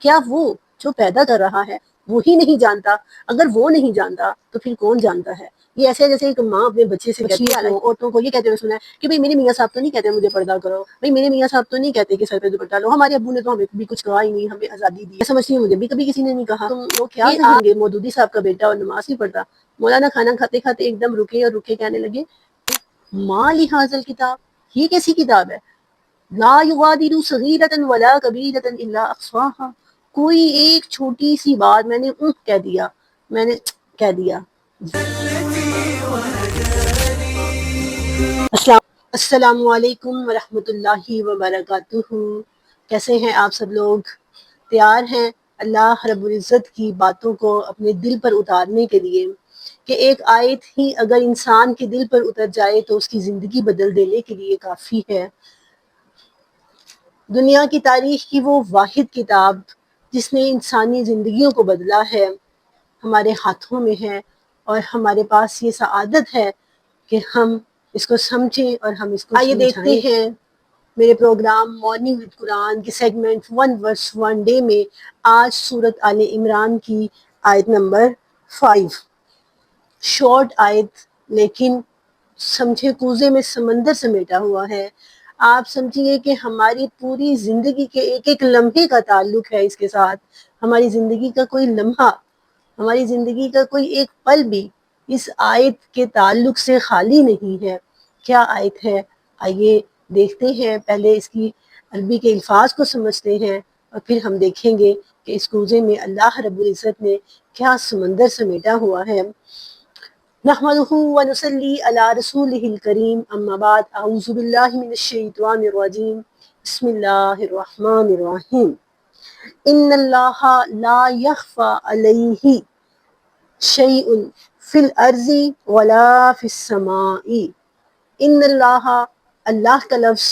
کیا وہ جو پیدا کر رہا ہے وہی نہیں جانتا؟ اگر وہ نہیں جانتا تو پھر کون جانتا ہے؟ یہ ایسے جیسے ایک ماں اپنے بچے سے کہتی ہے، عورتوں کو یہ کہتے ہوئے سنا ہے کہ بھئی میرے میاں صاحب تو نہیں کہتے مجھے پردہ کرو، بھئی میرے میاں صاحب تو نہیں کہتے کہ سر پہ دوپٹہ لو، ہمارے ابو نے تو ہمیں بھی کچھ کہا ہی نہیں، ہمیں آزادی دی ہے۔ سمجھتی ہوں مجھے بھی کبھی کسی نے نہیں کہا، تم وہ کیا کہیں گے مودودی صاحب کا بیٹا اور نماز نہیں پڑھتا؟ مولانا کھانا کھاتے کھاتے ایک دم رکے اور رکے کہنے لگے ما لہذا الکتاب، یہ کیسی کتاب ہے؟ لا یغادر صغیرۃ ولا کبیرۃ الا احصاها، کوئی ایک چھوٹی سی بات میں نے کہہ دیا، میں نے کہہ دیا۔ السلام علیکم ورحمۃ اللہ وبرکاتہ۔ کیسے ہیں آپ سب لوگ؟ تیار ہیں اللہ رب العزت کی باتوں کو اپنے دل پر اتارنے کے لیے کہ ایک آیت ہی اگر انسان کے دل پر اتر جائے تو اس کی زندگی بدل دینے کے لیے کافی ہے۔ دنیا کی تاریخ کی وہ واحد کتاب جس نے انسانی زندگیوں کو بدلا ہے ہمارے ہاتھوں میں ہے، اور ہمارے پاس یہ سعادت ہے کہ ہم اس کو سمجھیں اور ہم اس کو آئیے دیکھتے ہیں میرے پروگرام مارننگ وتھ قرآن کے سیگمنٹ 1 verse 1 ڈے میں آج سورت آل عمران کی آیت نمبر 5، شارٹ آیت لیکن سمجھے کوزے میں سمندر سمیٹا ہوا ہے۔ آپ سمجھیے کہ ہماری پوری زندگی کے ایک ایک لمحے کا تعلق ہے اس کے ساتھ، ہماری زندگی کا کوئی لمحہ، ہماری زندگی کا کوئی ایک پل بھی اس آیت کے تعلق سے خالی نہیں ہے۔ کیا آیت ہے؟ آئیے دیکھتے ہیں، پہلے اس کی عربی کے الفاظ کو سمجھتے ہیں اور پھر ہم دیکھیں گے کہ اس کوزے میں اللہ رب العزت نے کیا سمندر سمیٹا ہوا ہے۔ نحمدہ ونصلی علی رسولہ الکریم، اما بعد، اعوذ باللہ من الشیطان الرجیم، بسم اللہ الرحمن الرحیم۔ ان اللہ لا یخفی علیہ شیء فی الارض ولا فی السماء۔ ان اللہ، اللہ کا لفظ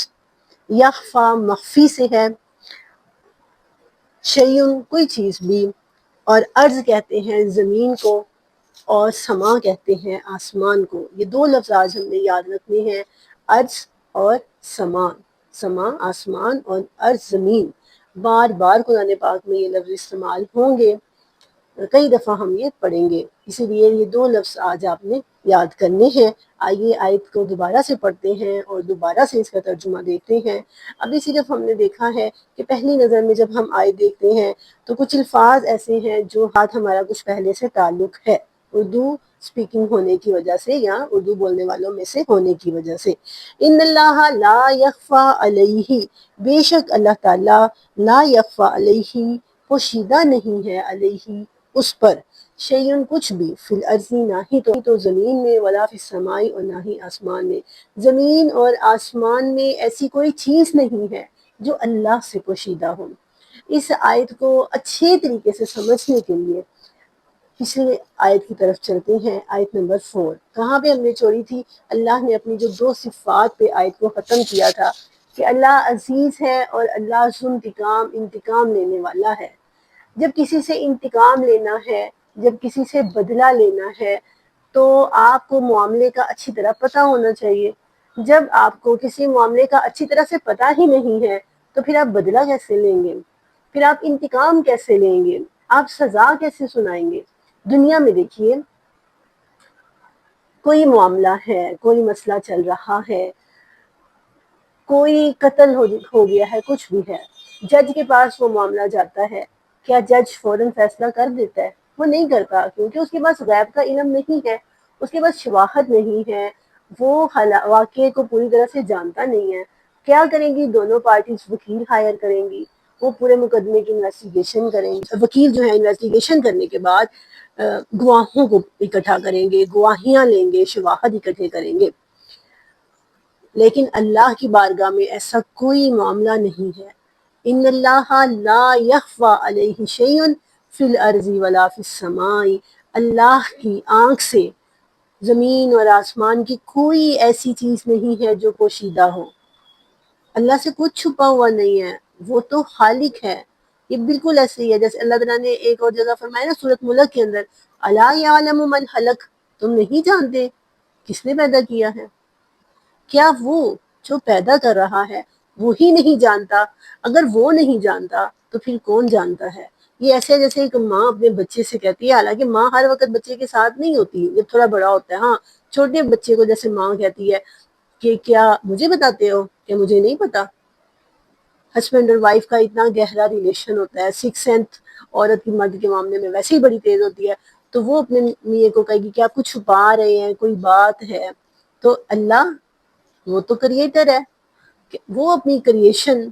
یخفی مخفی سے ہے، شیء کوئی چیز بھی، اور ارض کہتے ہیں زمین کو، اور سما کہتے ہیں آسمان کو۔ یہ دو لفظ آج ہم نے یاد رکھنے ہیں، ارض اور سما، سما آسمان اور ارض زمین۔ بار بار قرآن پاک میں یہ لفظ استعمال ہوں گے، کئی دفعہ ہم یہ پڑھیں گے، اسی لیے یہ دو لفظ آج آپ نے یاد کرنے ہیں۔ آئیے آیت کو دوبارہ سے پڑھتے ہیں اور دوبارہ سے اس کا ترجمہ دیکھتے ہیں۔ ابھی صرف ہم نے دیکھا ہے کہ پہلی نظر میں جب ہم آیت دیکھتے ہیں تو کچھ الفاظ ایسے ہیں جو ہاتھ ہمارا کچھ پہلے سے تعلق ہے، اردو سپیکنگ ہونے کی وجہ سے یا اردو بولنے والوں میں سے ہونے کی وجہ سے۔ ان اللہ لا یخفی علیہ، بے شک اللہ تعالیٰ، لا یخفی علیہ پوشیدہ نہیں ہے، علیہ اس پر، شیئن کچھ بھی، فی الارض نہ ہی تو زمین میں، ولا فی السماء اور نہ ہی آسمان میں، زمین اور آسمان میں ایسی کوئی چیز نہیں ہے جو اللہ سے پوشیدہ ہو۔ اس آیت کو اچھے طریقے سے سمجھنے کے لیے پچھلی آیت کی طرف چلتے ہیں، آیت نمبر 4۔ کہاں پہ ہم نے چھوڑی تھی؟ اللہ نے اپنی جو دو صفات پہ آیت کو ختم کیا تھا کہ اللہ عزیز ہے اور اللہ ذو انتقام، انتقام لینے والا ہے۔ جب کسی سے انتقام لینا ہے، جب کسی سے بدلہ لینا ہے تو آپ کو معاملے کا اچھی طرح پتہ ہونا چاہیے۔ جب آپ کو کسی معاملے کا اچھی طرح سے پتہ ہی نہیں ہے تو پھر آپ بدلہ کیسے لیں گے؟ پھر آپ انتقام کیسے لیں گے؟ آپ سزا کیسے سنائیں گے؟ دنیا میں دیکھیے، کوئی معاملہ ہے، کوئی مسئلہ چل رہا ہے، کوئی قتل ہو گیا ہے، کچھ بھی ہے، جج کے پاس وہ معاملہ جاتا ہے، کیا جج فوراً فیصلہ کر دیتا ہے؟ وہ نہیں کرتا، کیونکہ اس کے پاس غیب کا علم نہیں ہے، اس کے پاس شواہد نہیں ہے، وہ واقعے کو پوری طرح سے جانتا نہیں ہے۔ کیا کریں گی دونوں پارٹیز؟ وکیل ہائر کریں گی، وہ پورے مقدمے کی انویسٹیگیشن کریں گے۔ وکیل جو ہے انویسٹیگیشن کرنے کے بعد گواہوں کو اکٹھا کریں گے، گواہیاں لیں گے، شواہد اکٹھے کریں گے۔ لیکن اللہ کی بارگاہ میں ایسا کوئی معاملہ نہیں ہے۔ ان اللہ لا یخفی علیہ شیء فی الارض ولا فی السماء، اللہ کی آنکھ سے زمین اور آسمان کی کوئی ایسی چیز نہیں ہے جو پوشیدہ ہو۔ اللہ سے کچھ چھپا ہوا نہیں ہے، وہ تو خالق ہے۔ یہ بالکل ایسے ہی ہے جیسے اللہ تعالیٰ نے ایک اور جگہ فرمایا نا سورۃ ملک کے اندر، الا یعلم من خلق، تم نہیں جانتے کس نے پیدا کیا ہے؟ کیا وہ جو پیدا کر رہا ہے وہی نہیں جانتا، اگر وہ نہیں جانتا تو پھر کون جانتا ہے؟ یہ ایسے ہے جیسے ایک ماں اپنے بچے سے کہتی ہے، حالانکہ ماں ہر وقت بچے کے ساتھ نہیں ہوتی، جب تھوڑا بڑا ہوتا ہے، ہاں چھوٹے بچے کو جیسے ماں کہتی ہے کہ کیا مجھے بتاتے ہو کہ مجھے نہیں پتا۔ ہسبینڈ اور وائف کا اتنا گہرا ریلیشن ہوتا ہے، سکس سینتھ عورت کی مرد کے معاملے میں ویسے ہی بڑی تیز ہوتی ہے، تو وہ اپنے میاں کو کہے گی کہ آپ کچھ چھپا رہے ہیں، کوئی بات ہے۔ تو اللہ وہ تو کریٹر ہے، کہ وہ اپنی کریشن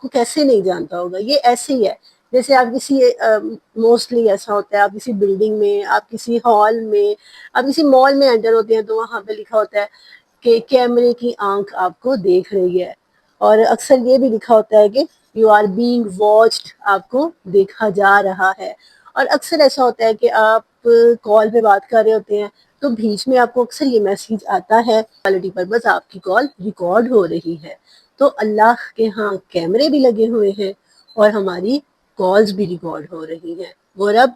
کو کیسے نہیں جانتا ہوگا؟ یہ ایسے ہی ہے جیسے آپ کسی موسٹلی ایسا ہوتا ہے، آپ کسی بلڈنگ میں، آپ کسی ہال میں، آپ کسی مال میں انٹر ہوتے ہیں تو وہاں پہ لکھا ہوتا ہے کہ کیمرے کی آنکھ آپ کو دیکھ رہی ہے، اور اکثر یہ بھی لکھا ہوتا ہے کہ یو آر بینگ واچڈ، آپ کو دیکھا جا رہا ہے۔ اور اکثر ایسا ہوتا ہے کہ آپ کال پہ بات کر رہے ہوتے ہیں تو بیچ میں آپ کو اکثر یہ میسیج آتا ہے کوالٹی پر بس آپ کی کال ریکارڈ ہو رہی ہے۔ تو اللہ کے ہاں کیمرے بھی لگے ہوئے ہیں اور ہماری کالز بھی ریکارڈ ہو رہی ہیں۔ وہ رب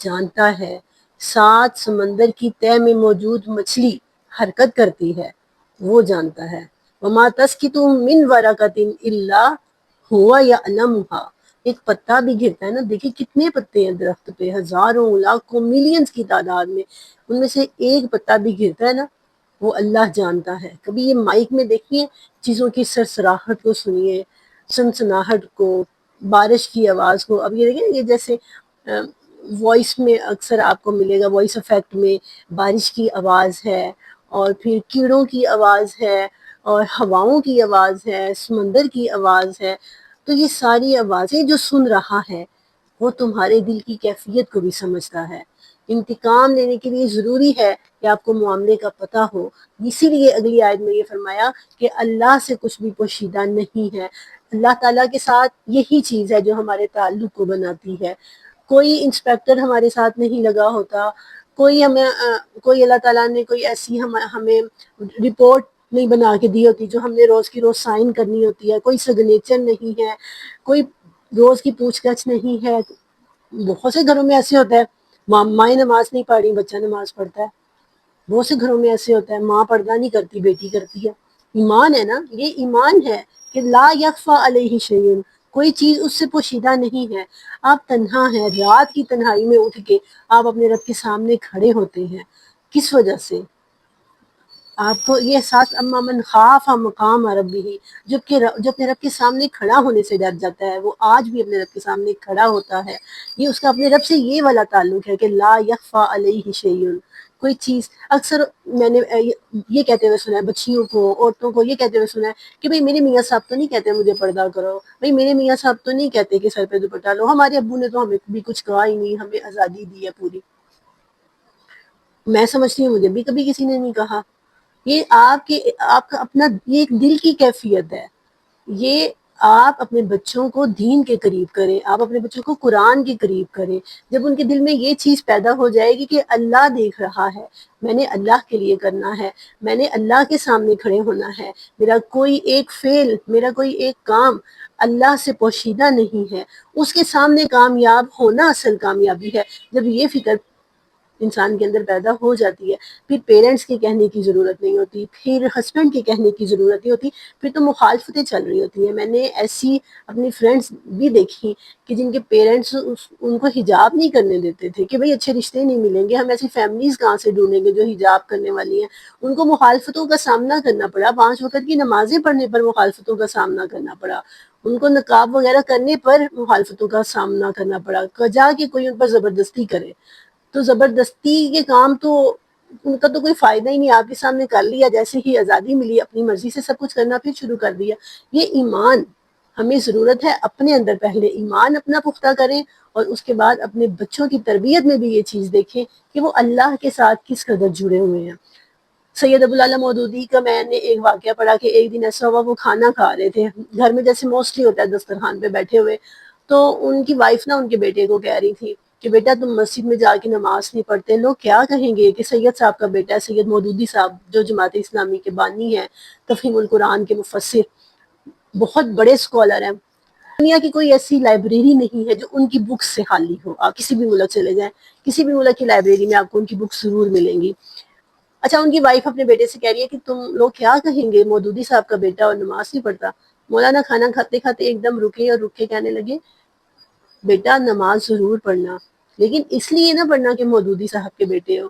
جانتا ہے، 7 سمندر کی تہہ میں موجود مچھلی حرکت کرتی ہے، وہ جانتا ہے۔ وَمَا تَسْقِطُ مِنْ وَرَقَةٍ إِلَّا هُوَ يَعْلَمُهَا۔ ایک پتا بھی گرتا ہے نا، دیکھیں کتنے پتے ہیں درخت پہ، ہزاروں لاکھوں ملینز کی تعداد میں، ان میں سے ایک پتا بھی گرتا ہے نا، وہ اللہ جانتا ہے۔ کبھی یہ مائک میں دیکھیے چیزوں کی سرسراہٹ کو سنیے، سنسناہٹ کو، بارش کی آواز کو۔ اب یہ دیکھیں یہ جیسے وائس میں اکثر آپ کو ملے گا، وائس افیکٹ میں بارش کی آواز ہے، اور پھر کیڑوں کی آواز ہے، اور ہواؤں کی آواز ہے، سمندر کی آواز ہے۔ تو یہ ساری آوازیں جو سن رہا ہے وہ تمہارے دل کی کیفیت کو بھی سمجھتا ہے۔ انتقام لینے کے لیے ضروری ہے کہ آپ کو معاملے کا پتہ ہو، اسی لیے اگلی آیت میں یہ فرمایا کہ اللہ سے کچھ بھی پوشیدہ نہیں ہے۔ اللہ تعالیٰ کے ساتھ یہی چیز ہے جو ہمارے تعلق کو بناتی ہے۔ کوئی انسپیکٹر ہمارے ساتھ نہیں لگا ہوتا، کوئی اللہ تعالیٰ نے کوئی ایسی ہمیں رپورٹ نہیں بنا کے دی ہوتی جو ہم نے روز کی روز سائن کرنی ہوتی ہے، کوئی سگنیچر نہیں ہے، کوئی روز کی پوچھ گچھ نہیں ہے۔ بہت سے گھروں میں ایسے ہوتا ہے مائیں نماز نہیں پڑھ رہی، بچہ نماز پڑھتا ہے۔ بہت سے گھروں میں ایسے ہوتا ہے ماں پردہ نہیں کرتی، بیٹی کرتی ہے۔ ایمان ہے نا، یہ ایمان ہے کہ لا یخفی علیہ شیء، کوئی چیز اس سے پوشیدہ نہیں ہے۔ آپ تنہا ہیں، رات کی تنہائی میں اٹھ کے آپ اپنے رب کے سامنے کھڑے ہوتے ہیں، کس وجہ سے؟ آپ کو یہ احساس، اما من خاف مقام ربہ، جو اپنے رب کے سامنے کھڑا ہونے سے ڈر جاتا ہے وہ آج بھی اپنے رب کے سامنے کھڑا ہوتا ہے۔ یہ اس کا اپنے رب سے یہ والا تعلق ہے کہ لا یخفی علیہ شیء، کوئی چیز۔ اکثر میں نے یہ کہتے ہوئے سنا ہے بچیوں کو، عورتوں کو یہ کہتے ہوئے سنا ہے کہ بھئی میرے میاں صاحب تو نہیں کہتے مجھے پردہ کرو، بھئی میرے میاں صاحب تو نہیں کہتے کہ سر پہ دوپٹہ لو، ہمارے ابو نے تو ہمیں بھی کچھ کہا ہی نہیں، ہمیں آزادی دی ہے پوری۔ میں سمجھتی ہوں مجھے بھی کبھی کسی نے نہیں کہا۔ یہ آپ کا اپنا یہ ایک دل کی کیفیت ہے۔ یہ آپ اپنے بچوں کو دین کے قریب کریں، آپ اپنے بچوں کو قرآن کے قریب کریں۔ جب ان کے دل میں یہ چیز پیدا ہو جائے گی کہ اللہ دیکھ رہا ہے، میں نے اللہ کے لیے کرنا ہے، میں نے اللہ کے سامنے کھڑے ہونا ہے، میرا کوئی ایک فعل، میرا کوئی ایک کام اللہ سے پوشیدہ نہیں ہے، اس کے سامنے کامیاب ہونا اصل کامیابی ہے۔ جب یہ فکر انسان کے اندر پیدا ہو جاتی ہے، پھر پیرنٹس کے کہنے کی ضرورت نہیں ہوتی، پھر ہسبینڈ کے کہنے کی ضرورت نہیں ہوتی، پھر تو مخالفتیں چل رہی ہوتی ہیں۔ میں نے ایسی اپنی فرینڈس بھی دیکھی کہ جن کے پیرنٹس ان کو حجاب نہیں کرنے دیتے تھے کہ بھئی اچھے رشتے نہیں ملیں گے، ہم ایسی فیملیز کہاں سے ڈھونڈیں گے جو حجاب کرنے والی ہیں۔ ان کو مخالفتوں کا سامنا کرنا پڑا، 5 وقت کی نمازیں پڑھنے پر مخالفتوں کا سامنا کرنا پڑا، ان کو نقاب وغیرہ کرنے پر مخالفتوں کا سامنا کرنا پڑا، جا کے کوئی ان پر زبردستی کرے تو زبردستی کے کام تو ان کا تو کوئی فائدہ ہی نہیں۔ آپ کے سامنے کر لیا، جیسے ہی آزادی ملی اپنی مرضی سے سب کچھ کرنا پھر شروع کر دیا۔ یہ ایمان، ہمیں ضرورت ہے اپنے اندر پہلے ایمان اپنا پختہ کریں، اور اس کے بعد اپنے بچوں کی تربیت میں بھی یہ چیز دیکھیں کہ وہ اللہ کے ساتھ کس قدر جڑے ہوئے ہیں۔ سید ابوالعلا مودودی کا میں نے ایک واقعہ پڑھا کہ ایک دن ایسا ہوا وہ کھانا کھا رہے تھے گھر میں، جیسے موسٹلی ہوتا ہے دسترخوان پہ بیٹھے ہوئے، تو ان کی وائف نا ان کے بیٹے کو کہہ رہی تھی کہ بیٹا تم مسجد میں جا کے نماز نہیں پڑھتے، لوگ کیا کہیں گے کہ سید صاحب کا بیٹا ہے، سید مودودی صاحب جو جماعت اسلامی کے بانی ہیں، تفہیم القرآن کے مفسر، بہت بڑے اسکالر ہیں۔ دنیا کی کوئی ایسی لائبریری نہیں ہے جو ان کی بکس سے خالی ہو، آپ کسی بھی ملک چلے جائیں، کسی بھی ملک کی لائبریری میں آپ کو ان کی بکس ضرور ملیں گی۔ اچھا، ان کی وائف اپنے بیٹے سے کہہ رہی ہے کہ تم لوگ کیا کہیں گے، مودودی صاحب کا بیٹا اور نماز نہیں پڑھتا۔ مولانا کھانا کھاتے کھاتے ایک دم رکے اور رک کے کہنے لگے بیٹا نماز ضرور پڑھنا، لیکن اس لیے نہ پڑھنا کہ مودودی صاحب کے بیٹے ہو،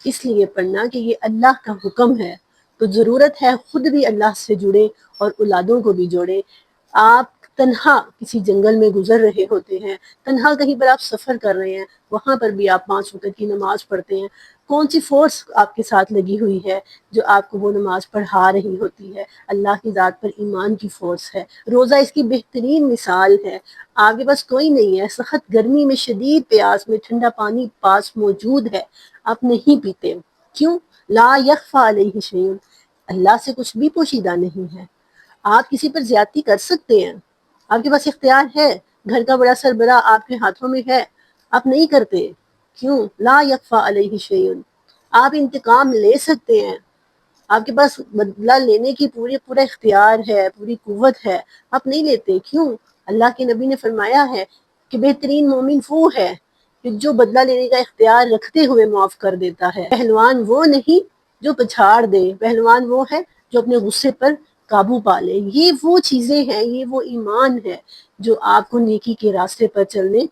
اس لیے پڑھنا کہ یہ اللہ کا حکم ہے، تو ضرورت ہے خود بھی اللہ سے جڑے اور اولادوں کو بھی جوڑے۔ آپ تنہا کسی جنگل میں گزر رہے ہوتے ہیں، تنہا کہیں پر آپ سفر کر رہے ہیں، وہاں پر بھی آپ 5 وقت کی نماز پڑھتے ہیں۔ کون سی فورس آپ کے ساتھ لگی ہوئی ہے جو آپ کو وہ نماز پڑھا رہی ہوتی ہے؟ اللہ کی ذات پر ایمان کی فورس ہے۔ روزہ اس کی بہترین مثال ہے۔ آپ کے پاس کوئی نہیں ہے، سخت گرمی میں، شدید پیاس میں، ٹھنڈا پانی پاس موجود ہے، آپ نہیں پیتے، کیوں؟ لا یخفی علیہ شیء، اللہ سے کچھ بھی پوشیدہ نہیں ہے۔ آپ کسی پر زیادتی کر سکتے ہیں، آپ کے پاس اختیار ہے، گھر کا بڑا سربراہ آپ کے ہاتھوں میں ہے، آپ نہیں کرتے، کیوں؟ لا یخفی علیہ شیء، آپ انتقام لے سکتے ہیں، آپ کے پاس بدلہ لینے کی پورا اختیار ہے، پوری قوت ہے، آپ نہیں لیتے، کیوں؟ اللہ کے نبی نے فرمایا ہے کہ بہترین مومن وہ ہے کہ جو بدلہ لینے کا اختیار رکھتے ہوئے معاف کر دیتا ہے۔ پہلوان وہ نہیں جو پچھاڑ دے، پہلوان وہ ہے جو اپنے غصے پر قابو پا لے۔ یہ وہ چیزیں ہیں، یہ وہ ایمان ہے جو آپ کو نیکی کے راستے پر چلنے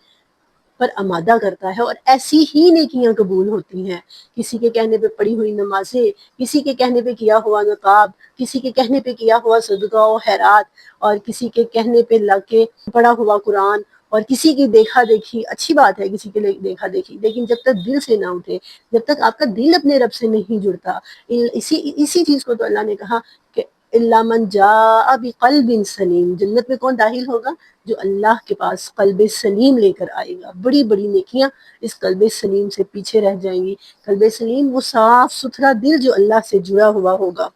پر آمادہ کرتا ہے، اور ایسی ہی نیکیاں قبول ہوتی ہیں۔ کسی کے کہنے پہ پڑھی ہوئی نمازیں، کسی کے کہنے پہ کیا ہوا نقاب، کسی کے کہنے پہ کیا ہوا صدقہ و خیرات، اور کسی کے کہنے پہ لگ کے پڑھا ہوا قرآن، اور کسی کی دیکھا دیکھی، اچھی بات ہے کسی کے دیکھا دیکھی، لیکن جب تک دل سے نہ اٹھے، جب تک آپ کا دل اپنے رب سے نہیں جڑتا، اسی چیز کو تو اللہ نے کہا کہ الا من جاء بقلب سلیم، جنت میں کون داخل ہوگا؟ جو اللہ کے پاس قلب سلیم لے کر آئے گا۔ بڑی بڑی نیکیاں اس قلب سلیم سے پیچھے رہ جائیں گی۔ قلب سلیم وہ صاف ستھرا دل جو اللہ سے جڑا ہوا ہوگا۔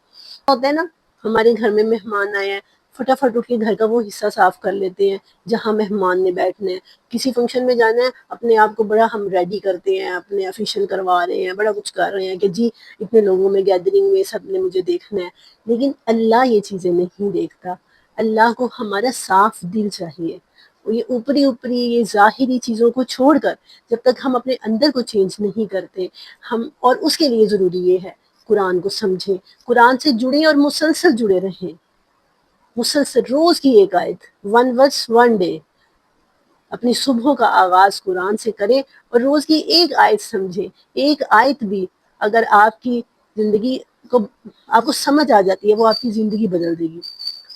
ہوتا ہے نا، ہمارے گھر میں مہمان آئے ہیں، فٹافٹ اٹھ کے گھر کا وہ حصہ صاف کر لیتے ہیں جہاں مہمان نے بیٹھنا ہے۔ کسی فنکشن میں جانا ہے، اپنے آپ کو بڑا ہم ریڈی کرتے ہیں، اپنے افیشل کروا رہے ہیں، بڑا کچھ کر رہے ہیں کہ جی اتنے لوگوں میں گیدرنگ میں سب نے مجھے دیکھنا ہے، لیکن اللہ یہ چیزیں نہیں دیکھتا۔ اللہ کو ہمارا صاف دل چاہیے، یہ اوپری یہ ظاہری چیزوں کو چھوڑ کر جب تک ہم اپنے اندر کو چینج نہیں کرتے ہم، اور اس کے لیے ضروری یہ ہے قرآن کو سمجھیں، قرآن سے جڑیں اور مسلسل جڑے رہیں، مسلسل روز کی ایک آیت، 1 verse 1 day، اپنی صبح کا آغاز قرآن سے کریں اور روز کی ایک آیت سمجھیں۔ ایک آیت بھی اگر آپ کی زندگی کو، آپ کو سمجھ آ جاتی ہے، وہ آپ کی زندگی بدل دے گی۔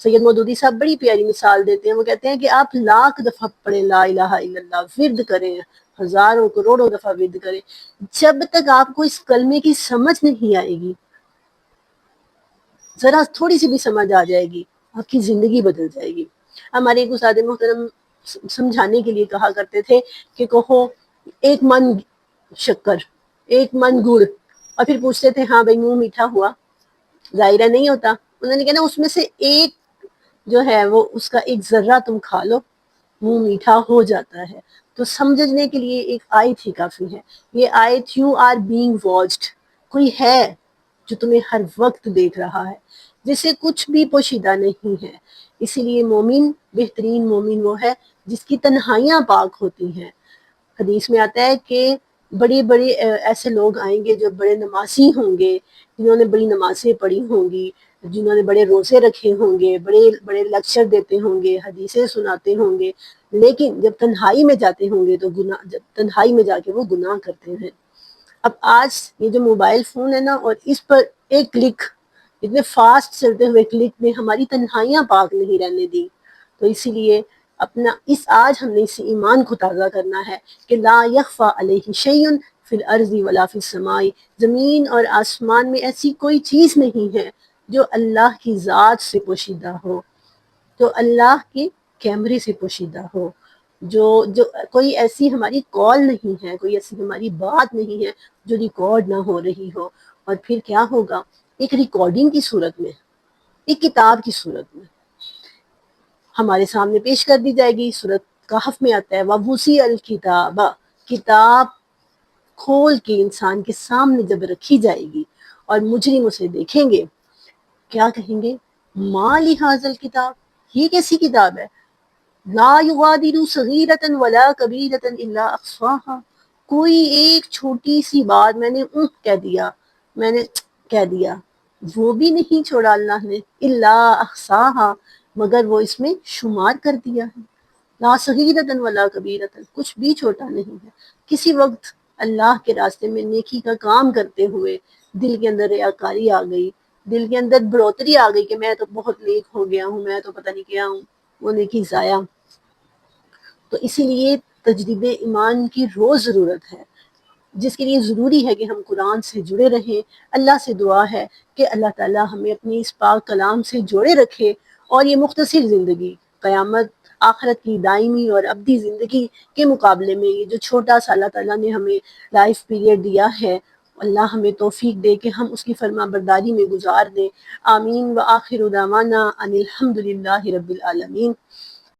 سید مودودی صاحب بڑی پیاری مثال دیتے ہیں، وہ کہتے ہیں کہ آپ 1,00,000 دفعہ پڑھیں لا الہ الا اللہ، ورد کریں، ہزاروں کروڑوں دفعہ ورد کریں، جب تک آپ کو اس کلمے کی سمجھ نہیں آئے گی، ذرا تھوڑی سی بھی سمجھ آ جائے گی، آپ کی زندگی بدل جائے گی۔ ہمارے ایک استاد محترم سمجھانے کے لیے کہا کرتے تھے کہ کہو 1 من شکر، 1 من گڑ، اور پھر پوچھتے تھے ہاں بھائی منہ میٹھا ہوا؟ ظاہرہ نہیں ہوتا۔ انہوں نے کہا اس میں سے ایک جو ہے وہ اس کا ایک ذرہ تم کھا لو، منہ میٹھا ہو جاتا ہے۔ تو سمجھنے کے لیے ایک آیت ہی کافی ہے۔ یہ آیت یو آر بینگ واچڈ، کوئی ہے جو تمہیں ہر وقت دیکھ رہا ہے، جسے کچھ بھی پوشیدہ نہیں ہے۔ اسی لیے مومن، بہترین مومن وہ ہے جس کی تنہائیاں پاک ہوتی ہیں۔ حدیث میں آتا ہے کہ بڑے بڑے ایسے لوگ آئیں گے جو بڑے نمازی ہوں گے، جنہوں نے بڑی نمازیں پڑھی ہوں گی، جنہوں نے بڑے روزے رکھے ہوں گے، بڑے بڑے لیکچر دیتے ہوں گے، حدیثیں سناتے ہوں گے، لیکن جب تنہائی میں جاتے ہوں گے تو جب تنہائی میں جا کے وہ گناہ کرتے ہیں۔ اب آج یہ جو موبائل فون ہے نا، اور اس پر ایک کلک، اتنے فاسٹ چلتے ہوئے کلک نے ہماری تنہائیاں پاک نہیں رہنے دی۔ تو اسی لیے آج ہم نے اس ایمان کو تازہ کرنا ہے کہ لا یخفی علیہ شیء فی الارض ولا فی السماء، زمین اور آسمان میں ایسی کوئی چیز نہیں ہے جو اللہ کی ذات سے پوشیدہ ہو، جو اللہ کے کیمرے سے پوشیدہ ہو، جو کوئی ایسی ہماری کال نہیں ہے، کوئی ایسی ہماری بات نہیں ہے جو ریکارڈ نہ ہو رہی ہو۔ اور پھر کیا ہوگا؟ ایک ریکارڈنگ کی صورت میں، ایک کتاب کی صورت میں ہمارے سامنے پیش کر دی جائے گی۔ سورۃ کہف میں آتا ہے وَوُسِعَ الْکِتَابَ، کتاب کھول کے انسان کے سامنے جب رکھی جائے گی اور مجرم اسے دیکھیں گے، کیا کہیں گے؟ مَا لِهَٰذَا الْکِتَاب، یہ کیسی کتاب ہے؟ لا یغادر صغیرۃ ولا کبیرۃ الا احصاها، کوئی ایک چھوٹی سی بات میں نے کہہ دیا، میں نے کہہ دیا، وہ بھی نہیں چھوڑا اللہ نے، الا احصاها، مگر وہ اس میں شمار کر دیا ہے۔ لا صغیرۃ ولا کبیرۃ، کچھ بھی چھوٹا نہیں ہے۔ کسی وقت اللہ کے راستے میں نیکی کا کام کرتے ہوئے دل کے اندر ریاکاری آ گئی، دل کے اندر بڑھوتری آ گئی کہ میں تو بہت نیک ہو گیا ہوں، میں تو پتہ نہیں کیا ہوں، وہ نیکی ضائع۔ تو اسی لیے تجدید ایمان کی روز ضرورت ہے، جس کے لیے ضروری ہے کہ ہم قرآن سے جڑے رہیں۔ اللہ سے دعا ہے کہ اللہ تعالیٰ ہمیں اپنی اس پاک کلام سے جوڑے رکھے، اور یہ مختصر زندگی قیامت آخرت کی دائمی اور ابدی زندگی کے مقابلے میں یہ جو چھوٹا سا اللہ تعالیٰ نے ہمیں لائف پیریڈ دیا ہے، اللہ ہمیں توفیق دے کہ ہم اس کی فرما برداری میں گزار دیں۔ آمین۔ وآخر دعوانا ان الحمد للہ رب العالمین۔